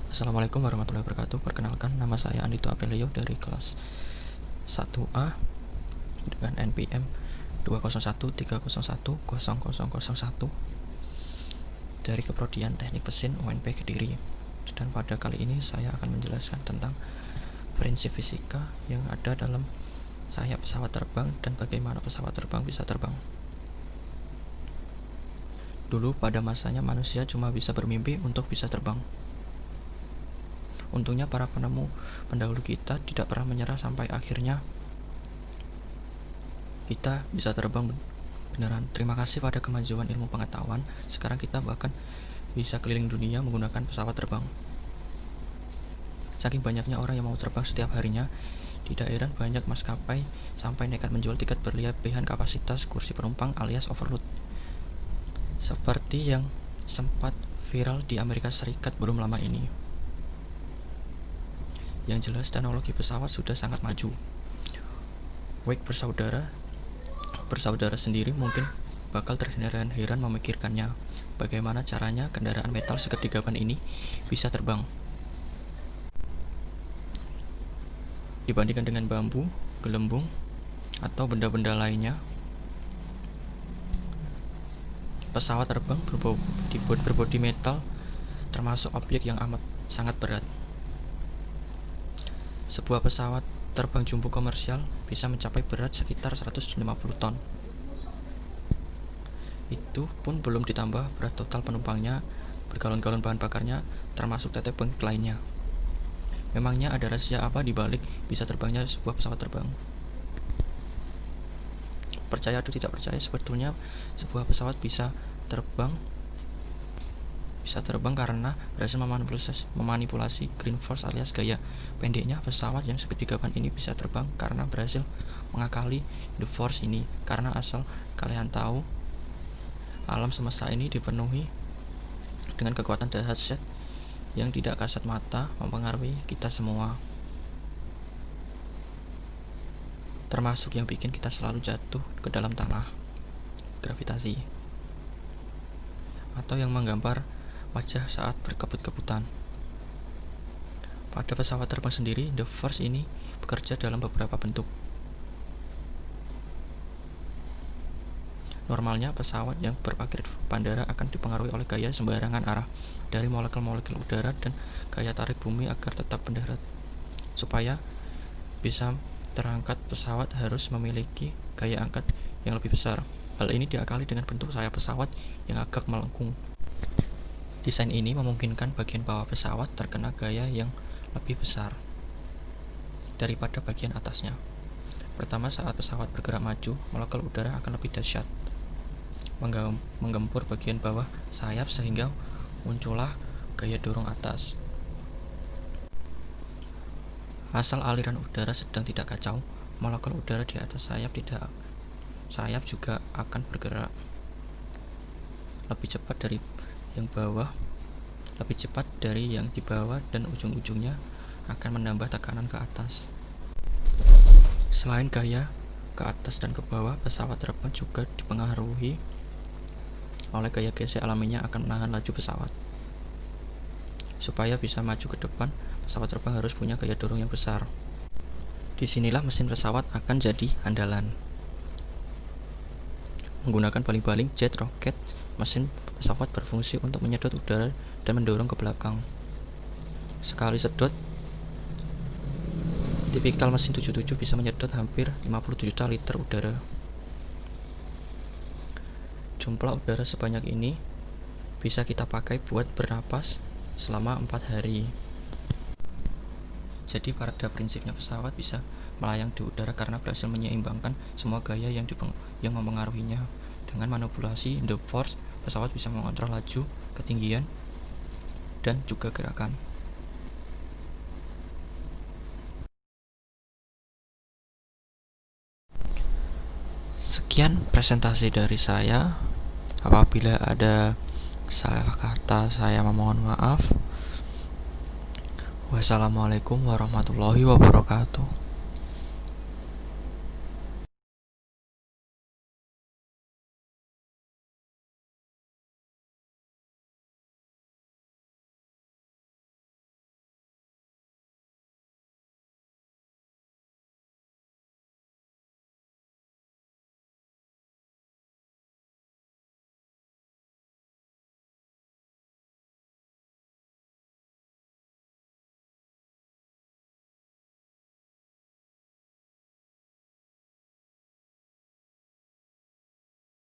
Assalamualaikum warahmatullahi wabarakatuh. Perkenalkan, nama saya Andito Aprilio dari kelas 1A dengan NPM 20130100001 dari Keprodian Teknik Mesin UNP Kediri. Dan pada kali ini saya akan menjelaskan tentang prinsip fisika yang ada dalam sayap pesawat terbang dan bagaimana pesawat terbang bisa terbang. Dulu pada masanya manusia cuma bisa bermimpi untuk bisa terbang. Untungnya para penemu pendahulu kita tidak pernah menyerah sampai akhirnya kita bisa terbang beneran. Terima kasih pada kemajuan ilmu pengetahuan, sekarang kita bahkan bisa keliling dunia menggunakan pesawat terbang. Saking banyaknya orang yang mau terbang setiap harinya, di daerah banyak maskapai sampai nekat menjual tiket berlebihan kapasitas kursi penumpang alias overload. Seperti yang sempat viral di Amerika Serikat belum lama ini. Yang jelas teknologi pesawat sudah sangat maju. Wake bersaudara sendiri mungkin bakal terheran-heran memikirkannya. Bagaimana caranya kendaraan metal segede gaban ini bisa terbang? Dibandingkan dengan bambu, gelembung, atau benda-benda lainnya, pesawat terbang berbodi metal termasuk objek yang amat sangat berat. Sebuah pesawat terbang jumbo komersial bisa mencapai berat sekitar 150 ton. Itu pun belum ditambah berat total penumpangnya, bergalon-galon bahan bakarnya, termasuk tetek bengek lainnya. Memangnya ada rahasia apa di balik bisa terbangnya sebuah pesawat terbang? Percaya atau tidak percaya, sebetulnya sebuah pesawat bisa terbang karena berhasil memanipulasi Green Force alias gaya pendeknya. Pesawat yang segede gaban ini bisa terbang karena berhasil mengakali The Force ini. Karena asal kalian tahu, alam semesta ini dipenuhi dengan kekuatan dahsyat yang tidak kasat mata mempengaruhi kita semua, termasuk yang bikin kita selalu jatuh ke dalam tanah, gravitasi, atau yang menggambar wajah saat berkebut-kebutan. Pada pesawat terbang sendiri, The Force ini bekerja dalam beberapa bentuk. Normalnya, pesawat yang berparkir di bandara akan dipengaruhi oleh gaya sembarangan arah dari molekul-molekul udara dan gaya tarik bumi agar tetap mendarat. Supaya bisa terangkat, pesawat harus memiliki gaya angkat yang lebih besar. Hal ini diakali dengan bentuk sayap pesawat yang agak melengkung. Desain ini memungkinkan bagian bawah pesawat terkena gaya yang lebih besar daripada bagian atasnya. Pertama, saat pesawat bergerak maju, molekul udara akan lebih dahsyat menggempur bagian bawah sayap sehingga muncullah gaya dorong atas. Asal aliran udara sedang tidak kacau, molekul udara di atas sayap juga akan bergerak lebih cepat dari yang di bawah dan ujung-ujungnya akan menambah tekanan ke atas. Selain gaya ke atas dan ke bawah, pesawat terbang juga dipengaruhi oleh gaya gesek alaminya akan menahan laju pesawat. Supaya bisa maju ke depan, pesawat terbang harus punya gaya dorong yang besar. Disinilah mesin pesawat akan jadi andalan. Menggunakan baling-baling jet roket, mesin pesawat berfungsi untuk menyedot udara dan mendorong ke belakang. Sekali sedot, tipikal mesin 77 bisa menyedot hampir 50 juta liter udara. Jumlah udara sebanyak ini bisa kita pakai buat bernapas selama 4 hari. Jadi pada prinsipnya pesawat bisa melayang di udara karena berhasil menyeimbangkan semua gaya yang mempengaruhinya. Dengan manipulasi The Force, pesawat bisa mengontrol laju, ketinggian, dan juga gerakan. Sekian presentasi dari saya. Apabila ada salah kata, saya memohon maaf. Wassalamualaikum warahmatullahi wabarakatuh.